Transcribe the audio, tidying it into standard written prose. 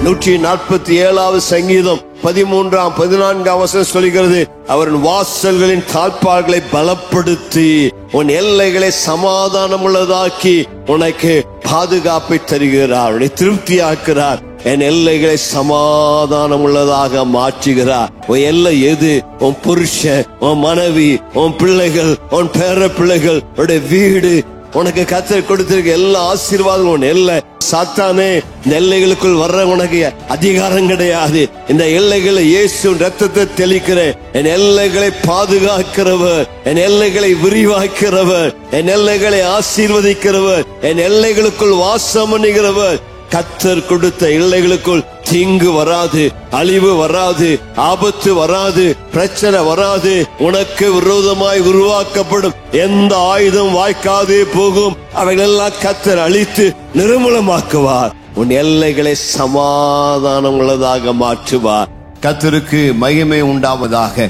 147 சங்கீதம் 13, 14 சொல்கிறது, அவரின் வாசல்களின் தாழ்பாள்களை பலப்படுத்தி உன் எல்லைகளை சமாதானம் உள்ளதாக்கி உனக்கு பாதுகாப்பை தருகிறார், உன்னை திருப்தியாக்குறார். என் எல்லைகளை சமாதானம் உள்ளதாக மாற்றுகிறார். உன் எல்லை எது? உன் புருஷன், உன் மனைவி, உன் பிள்ளைகள், உன் பேர பிள்ளைகள், உன்னுடைய வீடு. உனக்கு கர்த்தர் கொடுத்திருக்க எல்லா ஆசீர்வாதம் உன் எல்லை. சாத்தானே, இந்த எல்லைகளுக்குள் வர்ற உனக்கு அதிகாரம் கிடையாது. இந்த எல்லைகளை இயேசு ரத்தத்தை தெளிக்கிறேன். என் எல்லைகளை பாதுகாக்கிறவர், என் எல்லைகளை விரிவாக்கிறவர், என் எல்லைகளை ஆசீர்வதிக்கிறவர், என் எல்லைகளுக்குள் வாசம் பண்ணுகிறவர். கர்த்தர் கொடுத்த எல்லைகளுக்குள் தீங்கு வராது, அழிவு வராது, ஆபத்து வராது, பிரச்சனை வராது. உனக்கு விரோதமாய் உருவாக்கப்படும் எந்த ஆயுதம் வாய்க்காதே போகும். அவைகளெல்லாம் கர்த்தர் அழித்து நிர்மூலமாக்குவார். உன் எல்லைகளை சமாதானம் உள்ளதாக மாற்றுவார். கர்த்தருக்கு மகிமை உண்டாவதாக.